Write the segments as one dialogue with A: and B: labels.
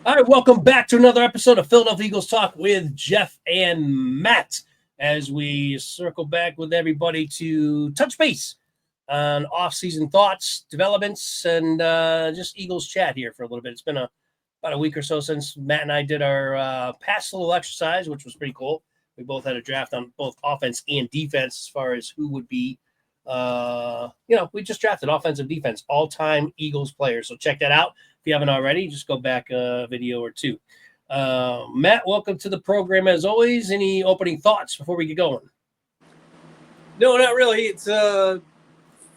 A: All right, welcome back to another episode of Philadelphia Eagles Talk with Geoff and Matt as we circle back with everybody to touch base on off-season thoughts, developments, and just Eagles chat here for a little bit. It's been about a week or so since Matt and I did our past little exercise, which was pretty cool. We both had a draft on both offense and defense as far as who would be, we just drafted offensive defense, all-time Eagles players. So check that out. If you haven't already, just go back a video or two. Matt, welcome to the program as always. Any opening thoughts before we get going?
B: No, not really. It's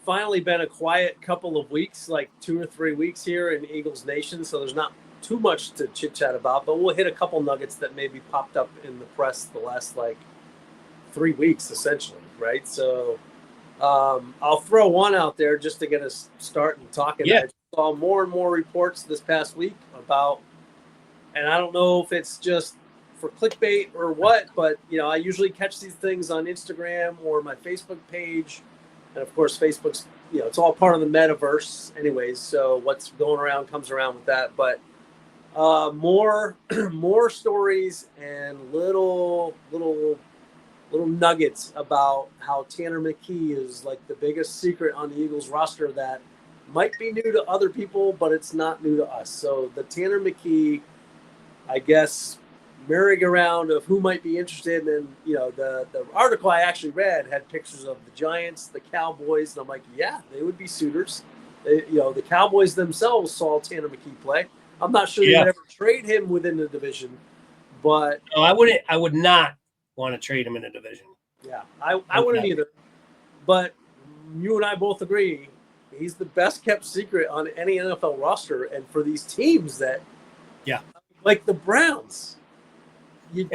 B: finally been a quiet couple of weeks, like 2 or 3 weeks here in Eagles Nation, so there's not too much to chit-chat about, but we'll hit a couple nuggets that maybe popped up in the press the last, 3 weeks, essentially, right? So I'll throw one out there just to get us started talking.
A: Yeah.
B: I saw more and more reports this past week about, and I don't know if it's just for clickbait or what, but I usually catch these things on Instagram or my Facebook page, and of course Facebook's it's all part of the metaverse anyways, so what's going around comes around with that. But more stories and little nuggets about how Tanner McKee is like the biggest secret on the Eagles roster that might be new to other people, but it's not new to us. So the Tanner McKee, I guess, merry-go-round of who might be interested in, the article I actually read had pictures of the Giants, the Cowboys, and I'm like, yeah, they would be suitors. The Cowboys themselves saw Tanner McKee play. I'm not sure they would ever trade him within the division, but
A: no, I would not want to trade him in a division.
B: Yeah, I wouldn't either. But you and I both agree he's the best kept secret on any NFL roster, and for these teams that, like the Browns, you've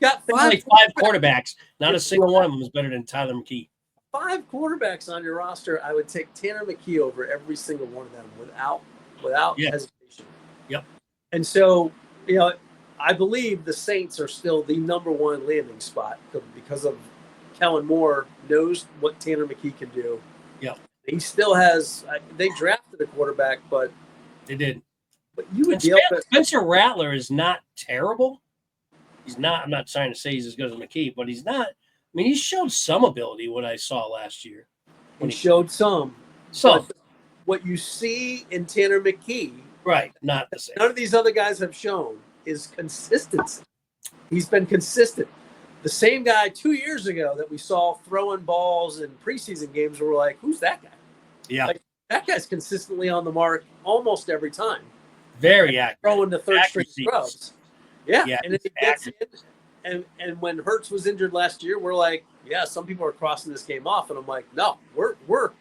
B: got five
A: quarterbacks. Not a single one of them is better than Tyler McKee.
B: 5 quarterbacks on your roster. I would take Tanner McKee over every single one of them without hesitation.
A: Yep.
B: And so, I believe the Saints are still the number one landing spot because of Kellen Moore knows what Tanner McKee can do.
A: Yeah.
B: He still has – they drafted a quarterback, but –
A: They did.
B: But you would
A: Spencer Rattler is not terrible. He's not – I'm not trying to say he's as good as McKee, but he's not – I mean, he showed some ability what I saw last year.
B: He showed some.
A: Some.
B: What you see in Tanner McKee –
A: right, not the same.
B: None of these other guys have shown is consistency. He's been consistent. The same guy 2 years ago that we saw throwing balls in preseason games, we're like, who's that guy?
A: Yeah.
B: That guy's consistently on the mark almost every time.
A: Very accurate.
B: Throwing the third string throws. Yeah. And if he gets in, and when Hurts was injured last year, we're like, yeah, some people are crossing this game off. And I'm like, no, we're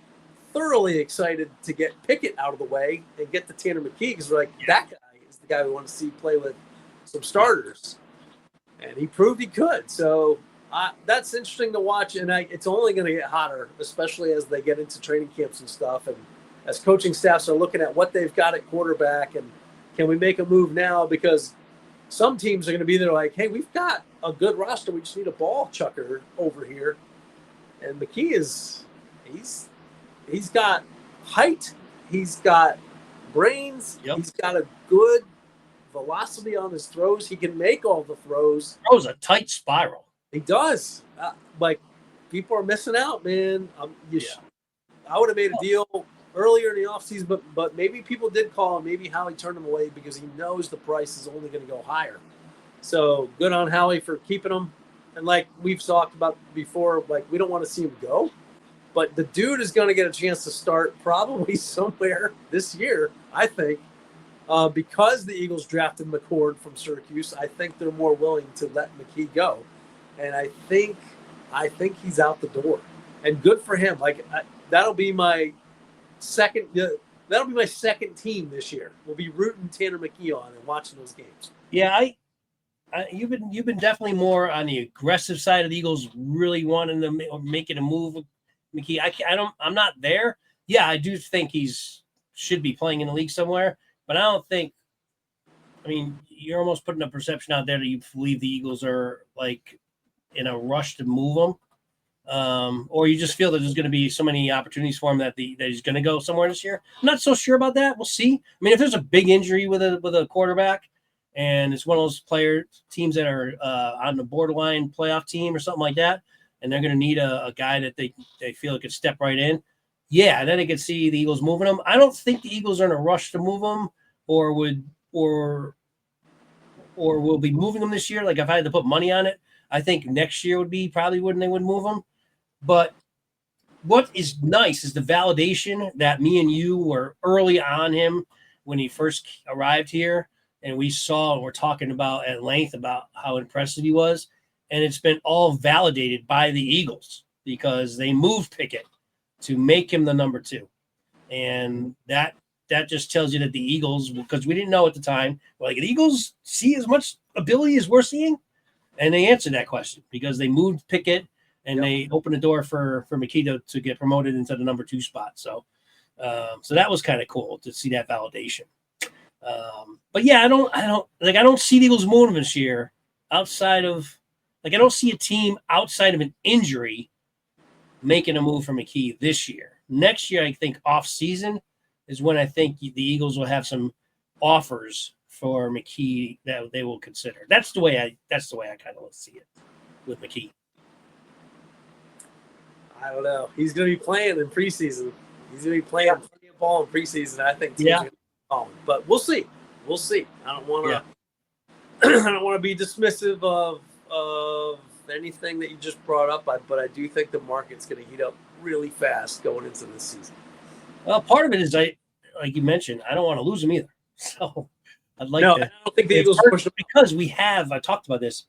B: thoroughly excited to get Pickett out of the way and get to Tanner McKee because we're like, that guy is the guy we want to see play with some starters. And he proved he could. So that's interesting to watch. And it's only going to get hotter, especially as they get into training camps and stuff. And as coaching staffs are looking at what they've got at quarterback and can we make a move now? Because some teams are going to be there like, hey, we've got a good roster. We just need a ball chucker over here. And McKee he's got height. He's got brains.
A: Yep.
B: He's got a good velocity on his throws. He can make all the throws.
A: Throws a tight spiral.
B: He does. People are missing out, man. I would have made a deal earlier in the offseason, but maybe people did call him. Maybe Howie turned him away because he knows the price is only going to go higher. So good on Howie for keeping him. And like we've talked about before, like we don't want to see him go. But the dude is going to get a chance to start probably somewhere this year, I think. Because the Eagles drafted McCord from Syracuse, I think they're more willing to let McKee go. And I think he's out the door. And good for him. That'll be my second team this year. We'll be rooting Tanner McKee on and watching those games.
A: Yeah, you've been definitely more on the aggressive side of the Eagles, really wanting to making a move with McKee. I'm not there. Yeah, I do think should be playing in the league somewhere. But I don't think – I mean, you're almost putting a perception out there that you believe the Eagles are, like, in a rush to move him. Or you just feel that there's going to be so many opportunities for him that he's going to go somewhere this year. I'm not so sure about that. We'll see. I mean, if there's a big injury with a quarterback, and it's one of those teams that are on the borderline playoff team or something like that, and they're going to need a guy that they feel could step right in. Yeah, and then they could see the Eagles moving him. I don't think the Eagles are in a rush to move him, or will be moving him this year. Like if I had to put money on it, I think next year would be probably when they would move him. But what is nice is the validation that me and you were early on him when he first arrived here, and we saw and we're talking about at length about how impressive he was, and it's been all validated by the Eagles because they moved Pickett to make him the number 2, and that just tells you that the Eagles, because we didn't know at the time, like the Eagles see as much ability as we're seeing, and they answered that question because they moved Pickett and they opened the door for McKee to get promoted into the number 2 spot. So that was kind of cool to see that validation. But yeah, I don't see the Eagles moving this year outside of I don't see a team outside of an injury making a move for McKee this year. Next year, I think off season is when I think the Eagles will have some offers for McKee that they will consider. That's the way I kind of see it with McKee.
B: I don't know. He's going to be playing in preseason. He's going to be playing plenty of ball in preseason. I think teams are going to be calling. But we'll see. We'll see. I don't want to. I don't want to be dismissive of anything that you just brought up, but I do think the market's going to heat up really fast going into this season.
A: Well, part of it is like you mentioned, I don't want to lose him either. So I'd like
B: I don't think the Eagles push him
A: because I talked about this.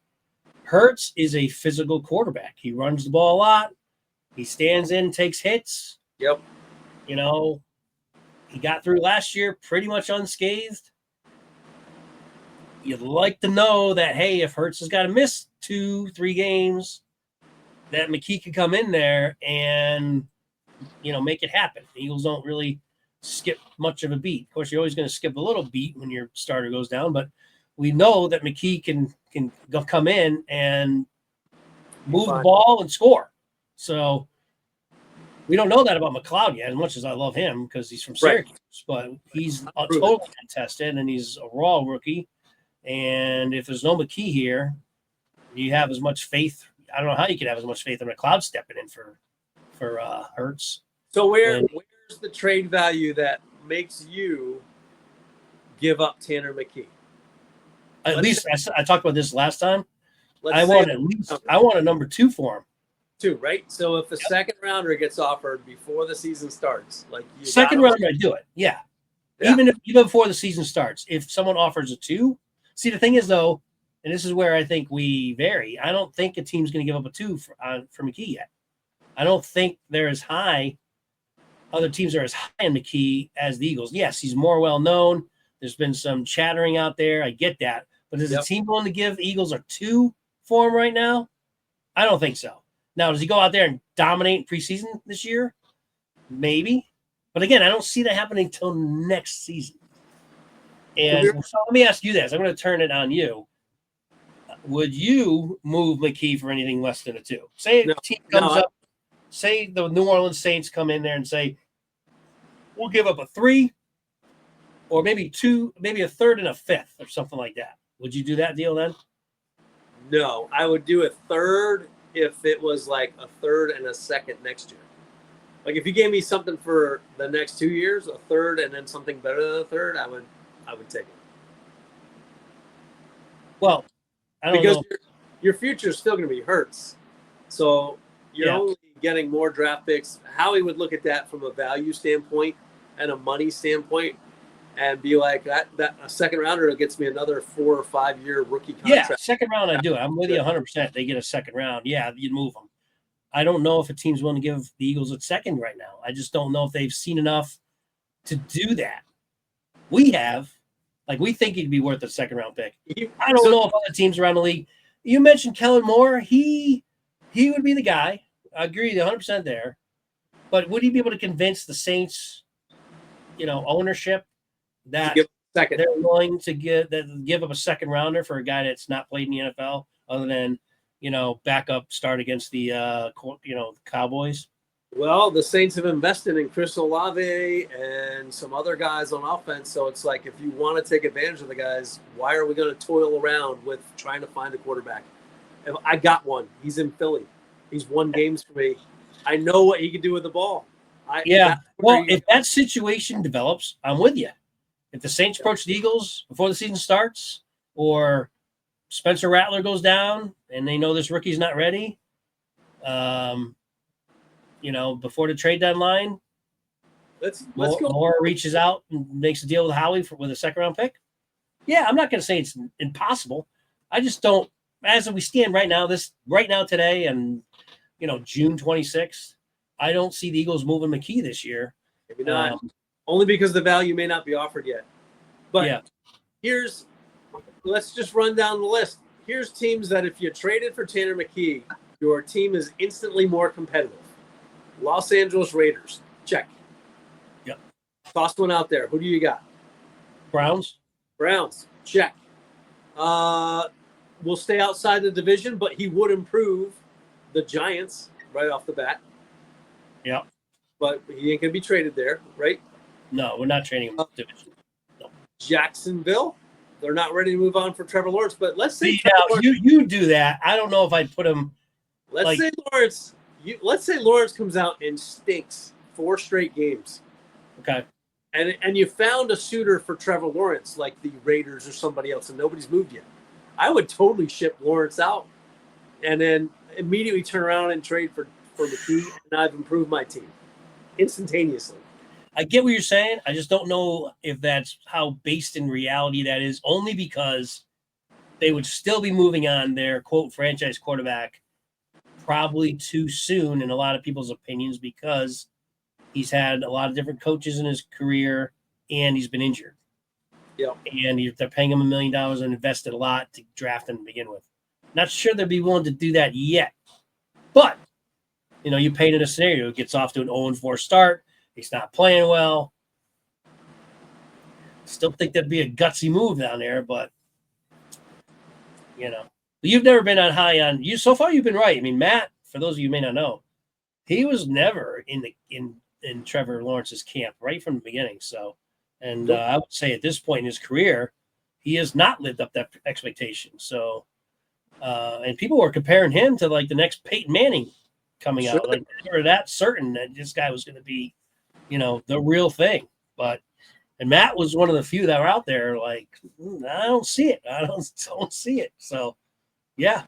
A: Hurts is a physical quarterback. He runs the ball a lot. He stands in, takes hits.
B: Yep.
A: You know, he got through last year pretty much unscathed. You'd like to know that, hey, if Hurts has got to miss 2-3 games, that McKee could come in there and, make it happen. The Eagles don't really skip much of a beat. Of course, you're always going to skip a little beat when your starter goes down, but we know that McKee can come in and move the ball and score. So we don't know that about McLeod yet, as much as I love him because he's from Syracuse, but he's totally untested and he's a raw rookie. And if there's no McKee here, you have as much faith. I don't know how you could have as much faith in McLeod stepping in for Hurts.
B: So where's the trade value that makes you give up Tanner McKee?
A: At least I talked about this last time. I want a number 2 for him.
B: 2, right? So if the second rounder gets offered before the season starts,
A: second rounder, I do it. Yeah. Even before the season starts, if someone offers a 2, see the thing is though, and this is where I think we vary. I don't think a team's going to give up a 2 for McKee yet. I don't think they're as high. Other teams are as high in McKee as the Eagles. Yes, he's more well known. There's been some chattering out there. I get that, but is a team willing to give the Eagles a 2 for him right now? I don't think so. Now, does he go out there and dominate in preseason this year? Maybe. But again, I don't see that happening until next season. And so let me ask you this. I'm going to turn it on you. Would you move McKee for anything less than a 2? Say a team comes up, say the New Orleans Saints come in there and say, we'll give up a 3 or maybe 2, maybe a 3rd and a 5th or something like that. Would you do that deal then?
B: No, I would do a 3rd if it was like a 3rd and a 2nd next year. Like if you gave me something for the next 2 years, a 3rd and then something better than a 3rd, I would take it.
A: Well, I don't know.
B: Your future is still going to be Hurts. So you're only getting more draft picks. Howie would look at that from a value standpoint and a money standpoint and be like, that a second rounder gets me another 4 or 5 year rookie contract.
A: Yeah, second round I do it. I'm with you 100%. They get a second round. Yeah, you'd move them. I don't know if a team's willing to give the Eagles a second right now. I just don't know if they've seen enough to do that. We have. Like, we think he'd be worth a second round pick. I don't know if other teams around the league. You mentioned Kellen Moore. He would be the guy. I agree 100% there. But would he be able to convince the Saints, ownership that they're willing to give up a second rounder for a guy that's not played in the NFL other than, backup start against the, Cowboys?
B: Well, the Saints have invested in Chris Olave and some other guys on offense. So it's like, if you want to take advantage of the guys, why are we going to toil around with trying to find a quarterback? If I got one. He's in Philly. He's won games for me. I know what he can do with the ball.
A: Well, if that situation develops, I'm with you. If the Saints approach the Eagles before the season starts, or Spencer Rattler goes down and they know this rookie's not ready, before the trade deadline,
B: let's go.
A: Moore reaches out and makes a deal with Howie with a second-round pick. Yeah, I'm not going to say it's impossible. I just don't, as we stand right now, today, and June 26th, I don't see the Eagles moving McKee this year.
B: Maybe not. Only because the value may not be offered yet. But
A: yeah.
B: Let's just run down the list. Here's teams that if you traded for Tanner McKee, your team is instantly more competitive. Los Angeles Raiders, check.
A: Yep.
B: Toss one out there. Who do you got?
A: Browns,
B: check. We'll stay outside the division, but he would improve the Giants right off the bat.
A: Yeah.
B: But he ain't going to be traded there, right?
A: No, we're not trading him division. No.
B: Jacksonville, they're not ready to move on for Trevor Lawrence. But let's say
A: you do that. I don't know if I'd put him.
B: Let's say Lawrence comes out and stinks 4 straight games.
A: Okay.
B: And you found a suitor for Trevor Lawrence, like the Raiders or somebody else, and nobody's moved yet. I would totally ship Lawrence out and then immediately turn around and trade for McKee, and I've improved my team instantaneously.
A: I get what you're saying. I just don't know if that's how based in reality that is, only because they would still be moving on their, quote, franchise quarterback probably too soon in a lot of people's opinions, because he's had a lot of different coaches in his career and he's been injured.
B: Yeah.
A: And they're paying him $1 million and invested a lot to draft him to begin with. Not sure they'd be willing to do that yet. But, you painted a scenario. It gets off to an 0-4 start. He's not playing well. Still think that'd be a gutsy move down there, but, you've never been on high on you. So far, you've been right. I mean, Matt, for those of you who may not know, he was never in Trevor Lawrence's camp right from the beginning. So, and I would say at this point in his career, he has not lived up that expectation. So, and people were comparing him to like the next Peyton Manning coming out. Like they were that certain that this guy was going to be, the real thing. And Matt was one of the few that were out there like, I don't see it. I don't see it. So, yeah,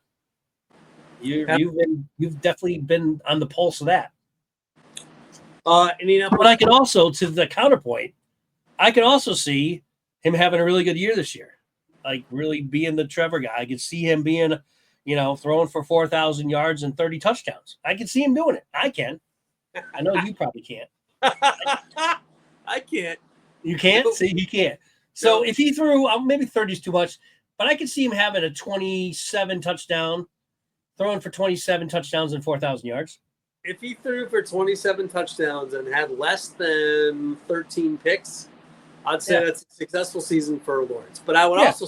A: you've definitely been on the pulse of that. But I can also, to the counterpoint, I can also see him having a really good year this year, like really being the Trevor guy. I could see him being, throwing for 4,000 yards and 30 touchdowns. I can see him doing it. I can. I know you probably can't.
B: I can't.
A: You can't? See, he can't. So if he threw, maybe 30 is too much, but I could see him having a 27 touchdown, throwing for 27 touchdowns and 4,000 yards.
B: If he threw for 27 touchdowns and had less than 13 picks, I'd say that's a successful season for Lawrence. But I would also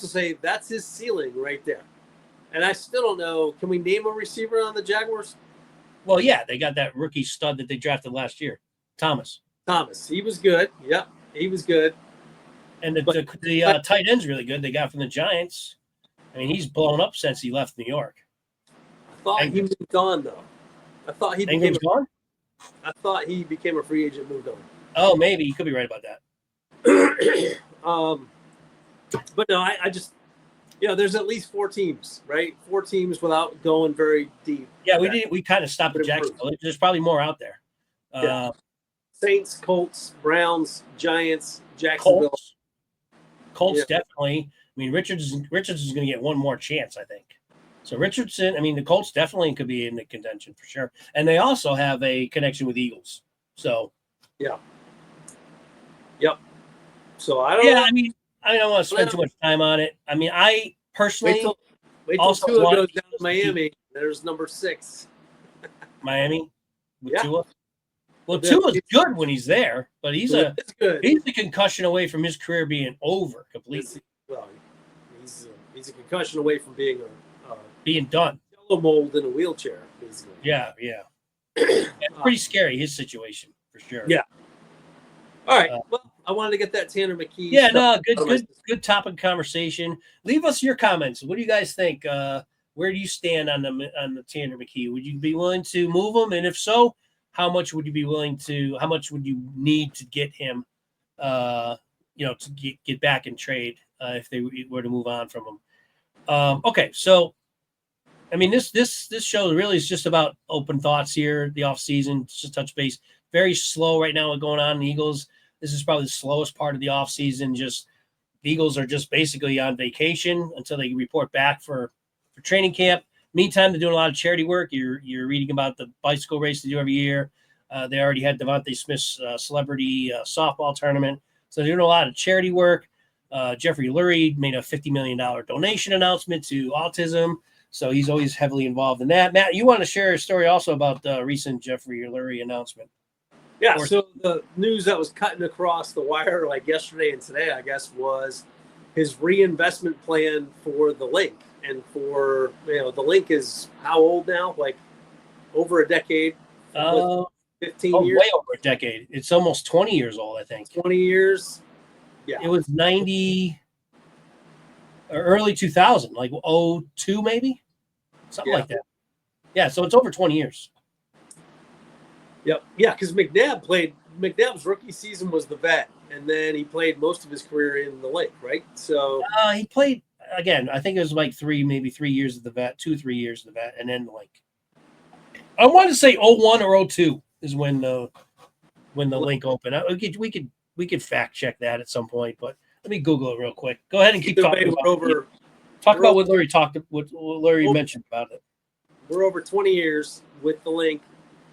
B: say that's his ceiling right there. And I still don't know. Can we name a receiver on the Jaguars?
A: Well, yeah, they got that rookie stud that they drafted last year, Thomas.
B: He was good. Yep, he was good.
A: And the tight end's really good. They got from the Giants. I mean, he's blown up since he left New York.
B: I thought he moved on, though. I thought he became a free agent, moved on.
A: Oh, maybe. You could be right about that.
B: But no, I just, there's at least 4 teams, right? 4 teams without going very deep.
A: Yeah, we kind of stopped at Jacksonville. There's probably more out there.
B: Saints, Colts, Browns, Giants, Jacksonville.
A: Colts definitely. I mean, Richards is going to get one more chance, I think. So Richardson, I mean, the Colts definitely could be in the contention for sure. And they also have a connection with Eagles. So.
B: Yeah. Yep. So I don't know.
A: I mean, I don't want to spend too much time on it. I mean, I personally.
B: Wait till Tua goes down to Miami. There's number 6.
A: Miami? With Tua? Well, Tua's good when he's there, but he's a concussion away from his career being over completely.
B: Well, he's a concussion away from being
A: done.
B: Yellow mold in a wheelchair, basically.
A: Yeah. It's pretty scary, his situation, for sure.
B: Yeah. All right. Well, I wanted to get that Tanner McKee.
A: Yeah, no, good topic of conversation. Leave us your comments. What do you guys think? Where do you stand on the Tanner McKee? Would you be willing to move him? And if so, how much would you need to get him, to get back in trade if they were to move on from him? Okay, so I mean, this show really is just about open thoughts here. The off season, just touch base. Very slow right now. Going on in the Eagles. This is probably the slowest part of the off season. Just the Eagles are just basically on vacation until they report back for training camp. Meantime, they're doing a lot of charity work. You're reading about the bicycle race they do every year. They already had Devontae Smith's celebrity softball tournament, so they're doing a lot of charity work. Jeffrey Lurie made a $50 million donation announcement to autism. So he's always heavily involved in that. Matt, you want to share a story also about the recent Jeffrey Lurie announcement?
B: Yeah, so the news that was cutting across the wire like yesterday and today, I guess, was his reinvestment plan for the Link. And for, the Link is how old now? Like over a decade? 15 years?
A: Way over a decade. It's almost 20 years old, I think.
B: 20 years? Yeah.
A: It was 90 or early 2000, like 02 maybe? Something like that. Yeah, so it's over 20 years.
B: Yep. Yeah, because McNabb's rookie season was the vet, and then he played most of his career in the Lake, right? So
A: he played, again, I think it was like 3 years of the vet, 2-3 years of the vet, and then the Lake. I want to say 01 or 02 is when the Link opened. We could fact check that at some point, but let me Google it real quick. Go ahead and keep talking about what Lurie mentioned about it.
B: We're over 20 years with the Link.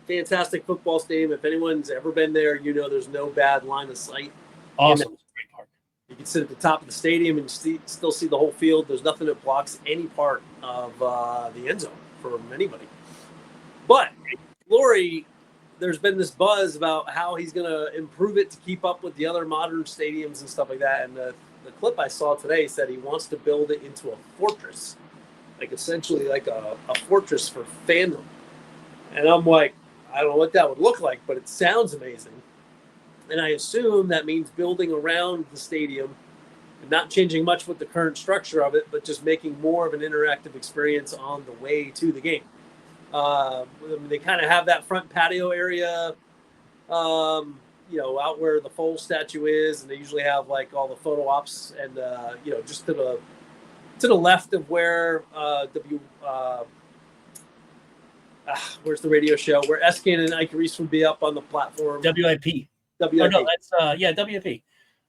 B: Fantastic football stadium. If anyone's ever been there, there's no bad line of sight.
A: Awesome. Great park.
B: You can sit at the top of the stadium and still see the whole field. There's nothing that blocks any part of the end zone from anybody. But Lurie, there's been this buzz about how he's going to improve it to keep up with the other modern stadiums and stuff like that. And the clip I saw today said he wants to build it into a fortress, like essentially like a fortress for fandom. And I'm like, I don't know what that would look like, but it sounds amazing. And I assume that means building around the stadium and not changing much with the current structure of it, but just making more of an interactive experience on the way to the game. They kind of have that front patio area, out where the Foles statue is, and they usually have like all the photo ops and, just to the left of where where's the radio show where Eskin and Ike Reese would be up on the platform.
A: WIP. Oh, no, that's WIP.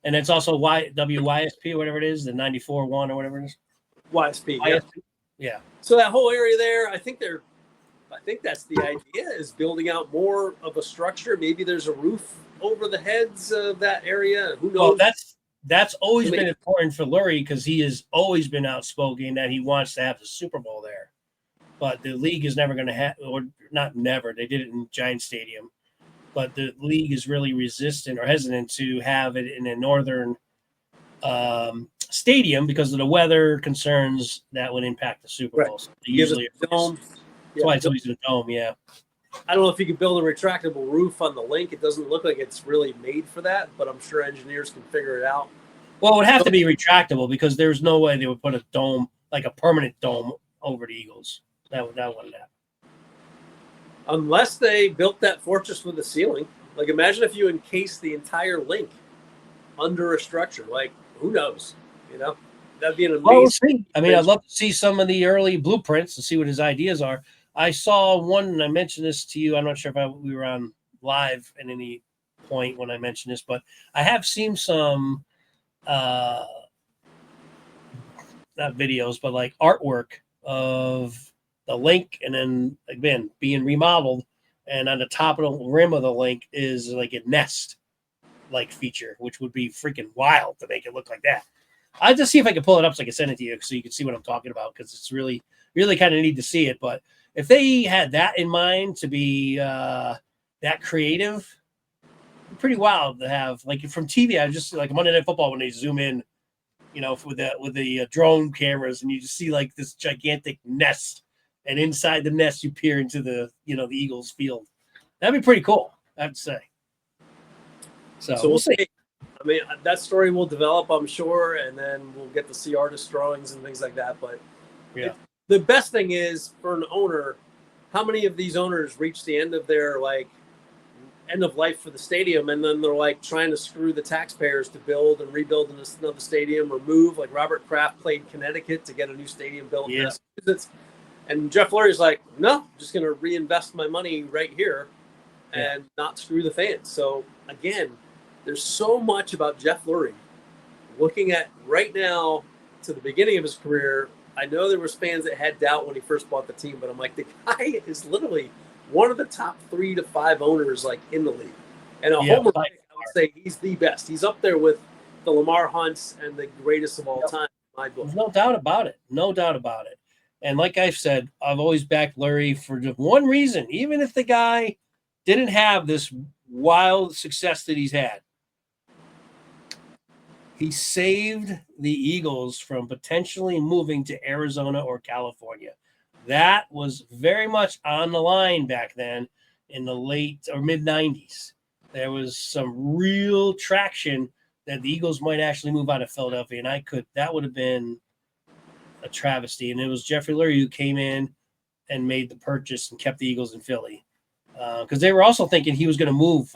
A: And it's also WYSP or whatever it is, the 94.1 or whatever it is.
B: YSP.
A: Yeah.
B: So that whole area there, I think that's the idea, is building out more of a structure. Maybe there's a roof over the heads of that area. Who knows?
A: Well, that's always been important for Lurie because he has always been outspoken that he wants to have the Super Bowl there. But the league is never going to have, or not never, they did it in Giant Stadium. But the league is really resistant or hesitant to have it in a northern stadium because of the weather concerns that would impact the Super Bowl.
B: Right.
A: So usually
B: dome.
A: That's why it's always in a dome, yeah.
B: I don't know if you could build a retractable roof on the Link. It doesn't look like it's really made for that, but I'm sure engineers can figure it out.
A: Well, it would have to be retractable because there's no way they would put a dome, like a permanent dome, over the Eagles. That wouldn't happen.
B: Unless they built that fortress with a ceiling. Like, imagine if you encased the entire Link under a structure. Like, who knows? That'd be an amazing.
A: Well, we'll see. I mean, I'd love to see some of the early blueprints to see what his ideas are. I saw one, and I mentioned this to you. I'm not sure if we were on live at any point when I mentioned this, but I have seen some, not videos, but like artwork of the Link, and then again being remodeled. And on the top of the rim of the Link is like a nest-like feature, which would be freaking wild to make it look like that. I'll just see if I can pull it up so I can send it to you so you can see what I'm talking about, because it's really, really kind of need to see it. But if they had that in mind to be that creative, pretty wild to have. Like from TV, I just like Monday Night Football when they zoom in, with the drone cameras, and you just see like this gigantic nest, and inside the nest you peer into the the Eagles field. That'd be pretty cool, I have to say. So
B: we'll see. I mean, that story will develop, I'm sure, and then we'll get to see artist drawings and things like that. But
A: yeah,
B: the best thing is for an owner, how many of these owners reach the end of their end of life for the stadium, and then they're trying to screw the taxpayers to build and rebuild another stadium or move. Like Robert Kraft played Connecticut to get a new stadium built in Massachusetts, and Jeff Lurie's like, no, I'm just going to reinvest my money right here and not screw the fans. So again, there's so much about Jeff Lurie. Looking at right now to the beginning of his career, I know there was fans that had doubt when he first bought the team, but I'm like, the guy is literally one of the top 3 to 5 owners in the league. And homer pick, I would say he's the best. He's up there with the Lamar Hunts and the greatest of all time in my book.
A: There's no doubt about it. No doubt about it. And like I've said, I've always backed Lurie for just one reason. Even if the guy didn't have this wild success that he's had, he saved the Eagles from potentially moving to Arizona or California. That was very much on the line back then in the late or mid-90s. There was some real traction that the Eagles might actually move out of Philadelphia, and that would have been a travesty. And it was Jeffrey Lurie who came in and made the purchase and kept the Eagles in Philly. Because they were also thinking he was going to move.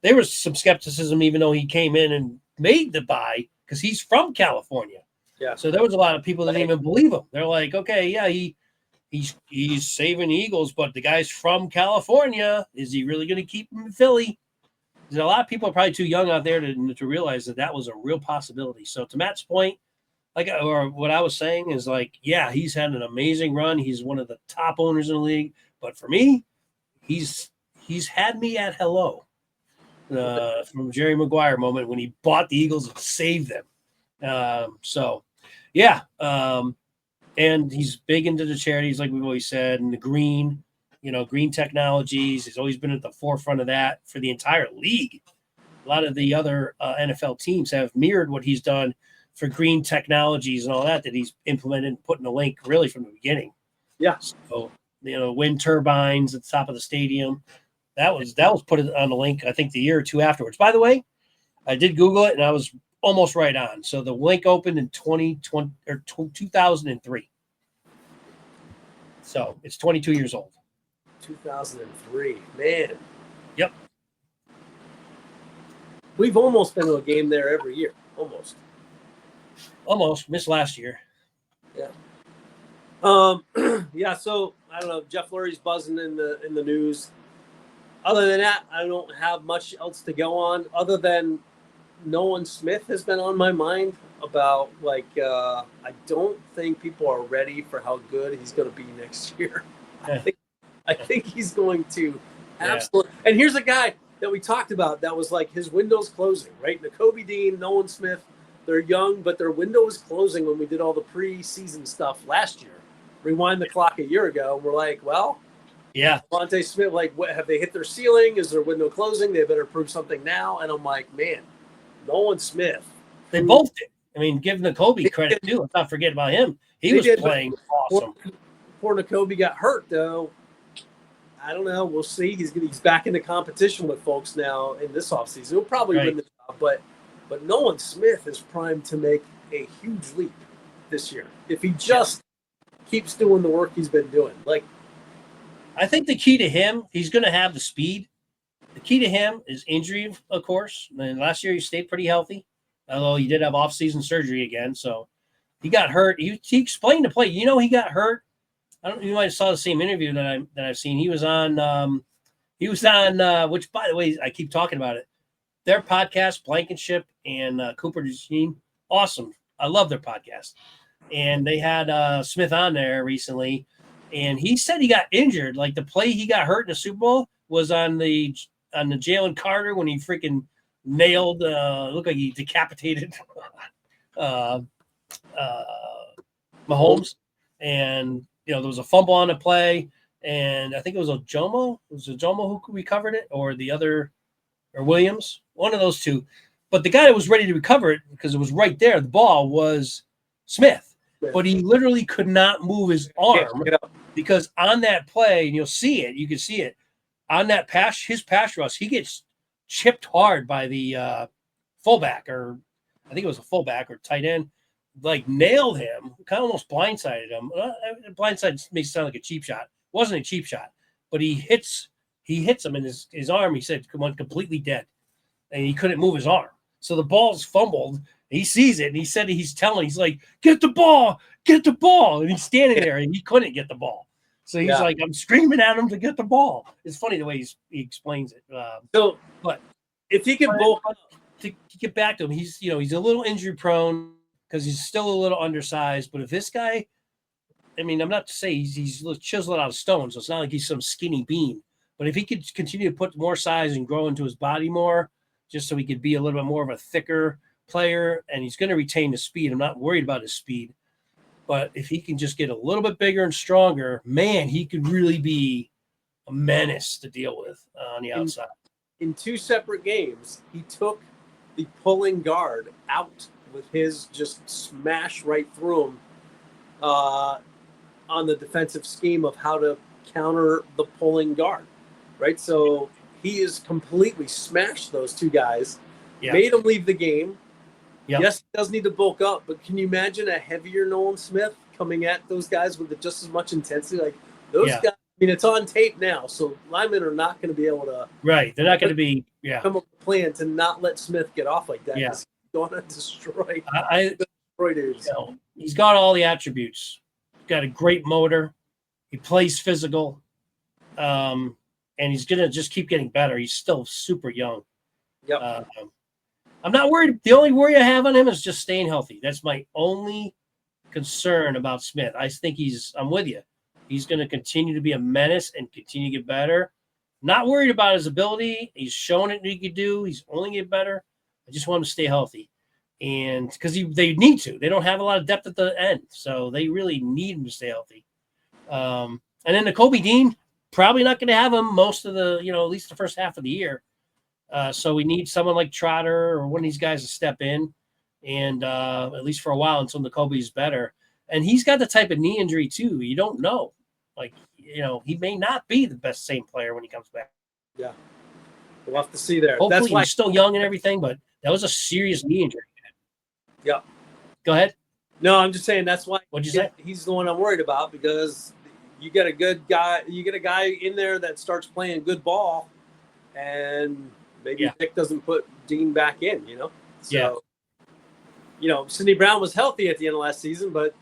A: There was some skepticism, even though he came in and made the buy, because he's from California.
B: Yeah.
A: So there was a lot of people that didn't even believe him. They're like, okay, yeah, he's saving the Eagles, but the guy's from California. Is he really going to keep him in Philly? There's a lot of people are probably too young out there to realize that was a real possibility. So to Matt's point, or what I was saying is he's had an amazing run. He's one of the top owners in the league. But for me, he's had me at hello. From Jerry Maguire moment when he bought the Eagles and saved them. And he's big into the charities, like we've always said, and the green technologies. He's always been at the forefront of that for the entire league. A lot of the other NFL teams have mirrored what he's done for green technologies and all that he's implemented and put in the link really from the beginning.
B: Yeah.
A: So, wind turbines at the top of the stadium. That was put on the link, I think, the year or two afterwards. By the way, I did Google it, and I was almost right on. So the link opened in 2003. So it's 22 years old.
B: 2003, man.
A: Yep.
B: We've almost been to a game there every year.
A: Almost missed last year.
B: Yeah. Yeah. So I don't know. Jeff Lurie's buzzing in the news. Other than that, I don't have much else to go on other than Nolan Smith has been on my mind about I don't think people are ready for how good he's going to be next year. I think he's going to absolutely. And here's a guy that we talked about that was his window's closing, right? Nakobe Dean, Nolan Smith, they're young, but their window was closing when we did all the preseason stuff last year. Rewind the clock a year ago, and we're like, well,
A: yeah,
B: Devontae Smith, what have they hit their ceiling? Is their window closing? They better prove something now. And I'm like, man, Nolan Smith.
A: They both did. I mean, give Nakobe credit too. Let's not forget about him. He was playing awesome.
B: Poor Nakobe got hurt though. I don't know. We'll see. He's back in the competition with folks now in this offseason. He'll probably win the job, but Nolan Smith is primed to make a huge leap this year if he just keeps doing the work he's been doing.
A: I think the key to him, he's going to have the speed. The key to him is injury, of course. And last year he stayed pretty healthy, although he did have off-season surgery again. So he got hurt. He explained the play. He got hurt. I don't know. You might have saw the same interview that I've seen. He was on. Which, by the way, I keep talking about it. Their podcast, Blankenship and Cooper DeJean, awesome. I love their podcast. And they had Smith on there recently. And he said he got injured. The play he got hurt in the Super Bowl was on the Jalen Carter when he freaking nailed, looked like he decapitated Mahomes. And, there was a fumble on the play. And I think it was Ojomo. Was it Ojomo who recovered it or Williams? One of those two. But the guy that was ready to recover it because it was right there, the ball was Smith. But he literally could not move his arm because on that play, and you can see it, on that his pass rush, he gets chipped hard by the fullback, or I think it was a fullback or tight end, like nailed him, kind of almost blindsided him. Blindside may sound like a cheap shot. It wasn't a cheap shot, but he hits him in his arm. He said, "Come completely dead," and he couldn't move his arm. So the ball's fumbled. He sees it, and he said he's like, "Get the ball, and he's standing there, and he couldn't get the ball. So he's like, I'm screaming at him to get the ball. It's funny the way he explains it.
B: But if he can bulk up,
A: to get back to him, he's a little injury prone because he's still a little undersized. But if this guy, I mean, I'm not to say he's chiseled out of stone, so it's not like he's some skinny bean. But if he could continue to put more size and grow into his body more, just so he could be a little bit more of a thicker player, and he's going to retain the speed. I'm not worried about his speed. But if he can just get a little bit bigger and stronger, man, he could really be a menace to deal with on the outside.
B: In 2 separate games, he took the pulling guard out with his just smash right through him on the defensive scheme of how to counter the pulling guard, right? So he has completely smashed those 2 guys, made them leave the game. Yep. Yes, he does need to bulk up, but can you imagine a heavier Nolan Smith coming at those guys with just as much intensity? Like those guys, I mean, it's on tape now, so linemen are not going to be able to.
A: Right, they're not going to be.
B: Come up with a plan to not let Smith get off like that. Yeah, he's going to destroy. Dudes.
A: He's got all the attributes. He's got a great motor. He plays physical, and he's going to just keep getting better. He's still super young.
B: Yep.
A: I'm not worried. The only worry I have on him is just staying healthy. That's my only concern about Smith. I think I'm with you. He's going to continue to be a menace and continue to get better. Not worried about his ability. He's shown it he could do. He's only get better. I just want him to stay healthy. And because they need to. They don't have a lot of depth at the end. So they really need him to stay healthy. And then Nakobe Dean, probably not going to have him most of the, at least the first half of the year. So we need someone like Trotter or one of these guys to step in, and at least for a while until Nakobe's better. And he's got the type of knee injury too. You don't know, he may not be the same player when he comes back.
B: Yeah, we'll have to see there.
A: Hopefully, that's why he's still young and everything, but that was a serious knee injury.
B: Yeah.
A: Go ahead.
B: No, I'm just saying that's why.
A: What'd you say?
B: He's the one I'm worried about because you get a good guy. You get a guy in there that starts playing good ball, and maybe Vic doesn't put Dean back in, So, Sidney Brown was healthy at the end of last season, but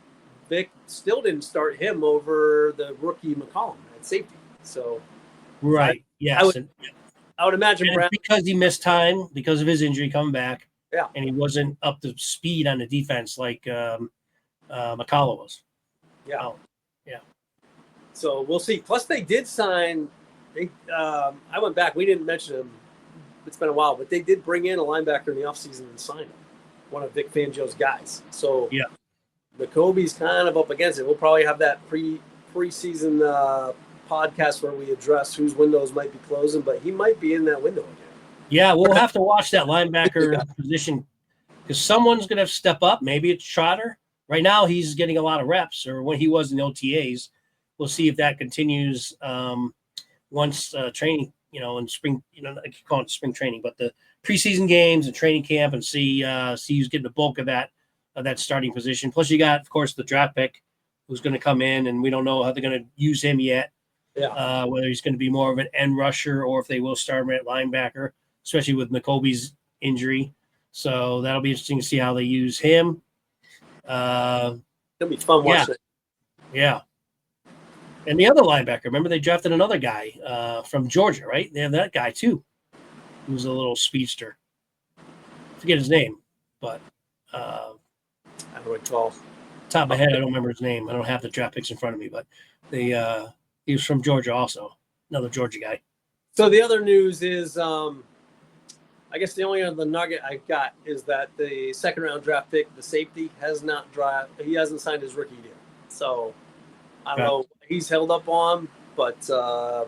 B: Vic still didn't start him over the rookie McCollum at safety. So,
A: right. Yes.
B: I would imagine Brown,
A: because he missed time because of his injury coming back.
B: Yeah.
A: And he wasn't up to speed on the defense like McCullough was.
B: Yeah.
A: Oh, yeah.
B: So we'll see. Plus, they did sign. I went back. We didn't mention him. It's been a while, but they did bring in a linebacker in the offseason and sign him, one of Vic Fangio's guys. So Nakobe's kind of up against it. We'll probably have that preseason podcast where we address whose windows might be closing, but he might be in that window again.
A: Yeah, we'll have to watch that linebacker position because someone's going to step up. Maybe it's Trotter. Right now, he's getting a lot of reps, or when he was in the OTAs. We'll see if that continues once training. In spring, I keep calling it spring training, but the preseason games and training camp, and see who's getting the bulk of that starting position. Plus, you got, of course, the draft pick who's going to come in, and we don't know how they're going to use him yet.
B: Yeah.
A: Whether he's going to be more of an end rusher or if they will start him at linebacker, especially with Nakobe's injury. So that'll be interesting to see how they use him.
B: It'll be fun watching.
A: Yeah. And the other linebacker, remember they drafted another guy from Georgia, right? They have that guy too, who's a little speedster. Forget his name, but
B: I don't recall.
A: Top of my head, I don't remember his name. I don't have the draft picks in front of me, but he was from Georgia also, another Georgia guy.
B: So the other news is, I guess the only other nugget I got is that the second round draft pick, the safety, he hasn't signed his rookie deal. So I don't know. He's held up on, but I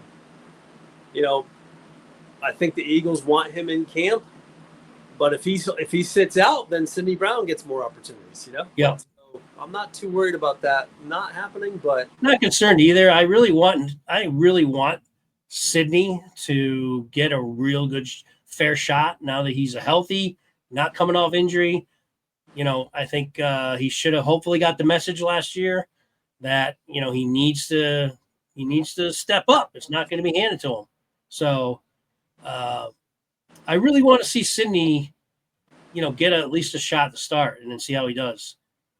B: think the Eagles want him in camp. But if he sits out, then Sidney Brown gets more opportunities.
A: Yeah.
B: So I'm not too worried about that not happening, but
A: not concerned either. I really want Sidney to get a real good fair shot now that he's a healthy, not coming off injury. I think he should have hopefully got the message last year that he needs to step up. It's not going to be handed to him. So I really want to see Sidney, get at least a shot to start and then see how he does.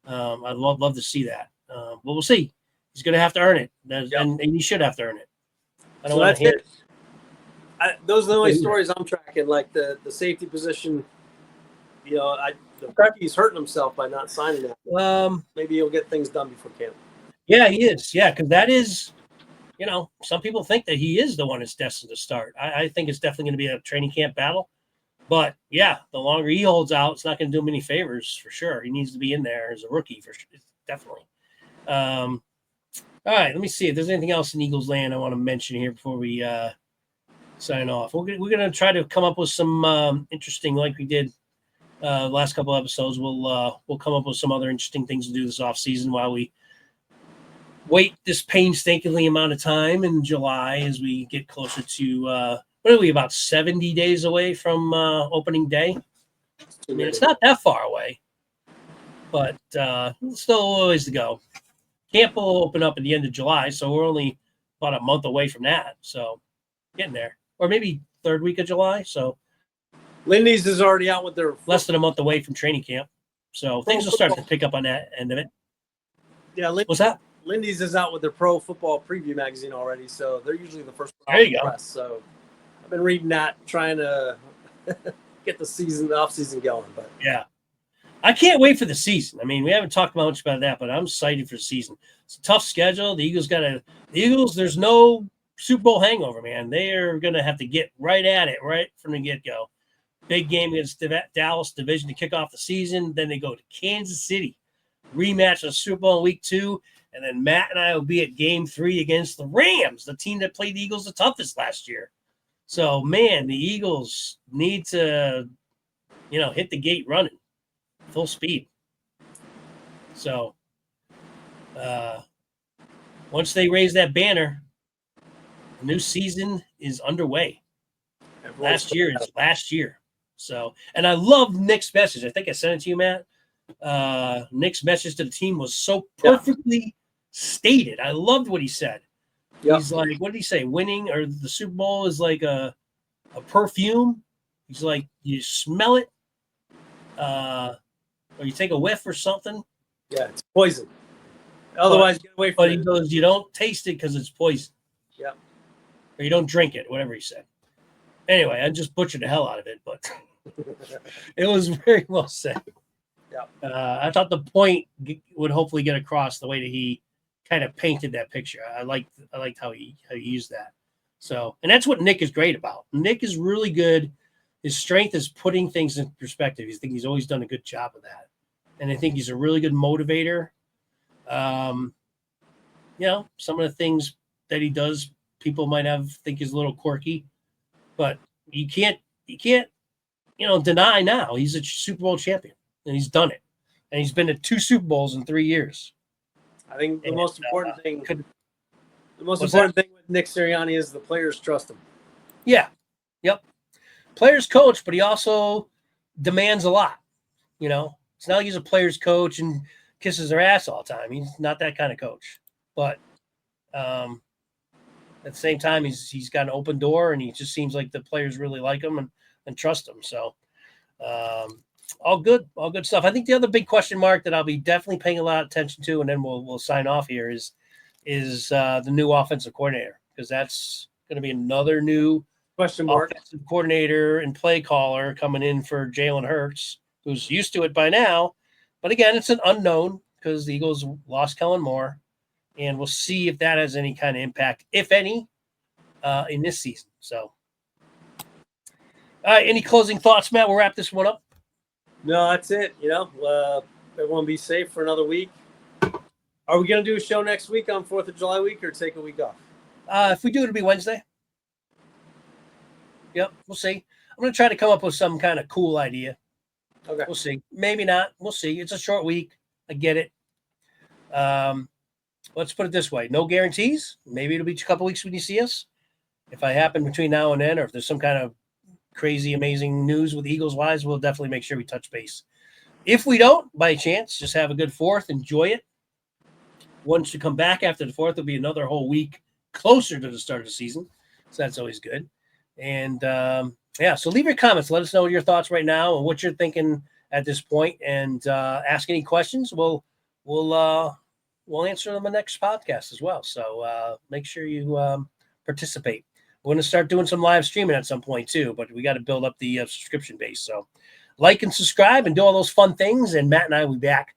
A: I'd love to see that. But we'll see. He's going to have to earn it, and he should have to earn it. I don't want to hit it.
B: Those are the only stories I'm tracking, like the safety position. He's hurting himself by not signing that. Maybe he'll get things done before camp.
A: Yeah, he is. Yeah, because that is, some people think that he is the one that's destined to start. I think it's definitely going to be a training camp battle. But, yeah, the longer he holds out, it's not going to do him any favors for sure. He needs to be in there as a rookie for sure, definitely. All right, let me see if there's anything else in Eagles land I want to mention here before we sign off. We're going to try to come up with some interesting, like we did last couple episodes. We'll come up with some other interesting things to do this off season while we wait this painstakingly amount of time in July as we get closer to what are we, about 70 days away from opening day? I mean, it's not that far away, but still a ways to go. Camp will open up at the end of July, so we're only about a month away from that. So getting there, or maybe third week of July. So
B: Lindy's is already out with their
A: less than a month away from training camp. So things will start to pick up on that end of it.
B: Yeah,
A: what's that?
B: Lindy's is out with their pro football preview magazine already, so they're usually the first.
A: There you go.
B: Press, so I've been reading that, trying to get the off season going. But
A: yeah, I can't wait for the season. I mean, we haven't talked much about that, but I'm excited for the season. It's a tough schedule. The Eagles, there's no Super Bowl hangover, man. They are going to have to get right at it right from the get-go. Big game against Dallas division to kick off the season. Then they go to Kansas City, rematch of the Super Bowl in week 2. And then Matt and I will be at game 3 against the Rams, the team that played the Eagles the toughest last year. So, man, the Eagles need to, hit the gate running, full speed. So, once they raise that banner, the new season is underway. Last year. So, and I love Nick's message. I think I sent it to you, Matt. Nick's message to the team was so perfectly stated. I loved what he said. Yep. He's like, what did he say? Winning or the Super Bowl is like a perfume. He's like, you smell it, or you take a whiff or something.
B: Yeah, it's poison. Otherwise, get away from it.
A: But he goes, you don't taste it because it's poison.
B: Yeah.
A: Or you don't drink it, whatever he said. Anyway, I just butchered the hell out of it, but it was very well said.
B: Yeah.
A: I thought the point would hopefully get across the way that he kind of painted that picture. I liked how he used that. So, and that's what Nick is great about. Nick is really good. His strength is putting things in perspective. I think he's always done a good job of that. And I think he's a really good motivator. Some of the things that he does, people might think is a little quirky, but you can't, deny now he's a Super Bowl champion and he's done it. And he's been to 2 Super Bowls in 3 years.
B: I think the most important thing with Nick Sirianni is the players trust him.
A: Yeah. Yep. Players coach, but he also demands a lot. It's not like he's a players coach and kisses their ass all the time. He's not that kind of coach. But at the same time, he's got an open door, and he just seems like the players really like him and trust him. So all good stuff. I think the other big question mark that I'll be definitely paying a lot of attention to, and then we'll sign off here, is the new offensive coordinator, because that's going to be another new
B: question mark
A: offensive coordinator and play caller coming in for Jalen Hurts, who's used to it by now. But again, it's an unknown because the Eagles lost Kellen Moore, and we'll see if that has any kind of impact, if any, in this season. So, all right, any closing thoughts, Matt? We'll wrap this one up.
B: No, that's it. Everyone be safe for another week. Are we going to do a show next week on 4th of July week or take a week off?
A: If we do, it'll be Wednesday. Yep, we'll see. I'm going to try to come up with some kind of cool idea.
B: Okay.
A: We'll see. Maybe not. We'll see. It's a short week. I get it. Let's put it this way. No guarantees. Maybe it'll be a couple weeks when you see us. if I happen between now and then, or if there's some kind of crazy, amazing news with Eagles wise, we'll definitely make sure we touch base. If we don't, by chance, just have a good 4th, enjoy it. Once you come back after the 4th, it'll be another whole week closer to the start of the season. So that's always good. And so leave your comments. Let us know your thoughts right now and what you're thinking at this point, and ask any questions. We'll answer them in the next podcast as well. So make sure you participate. We're going to start doing some live streaming at some point too, but we got to build up the subscription base. So like and subscribe and do all those fun things. And Matt and I will be back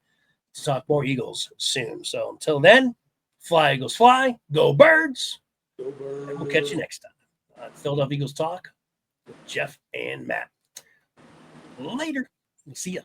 A: to talk more Eagles soon. So until then, fly, Eagles, fly. Go Birds.
B: Go Birds.
A: And we'll catch you next time on Philadelphia Eagles Talk with Geoff and Matt. Later. See ya.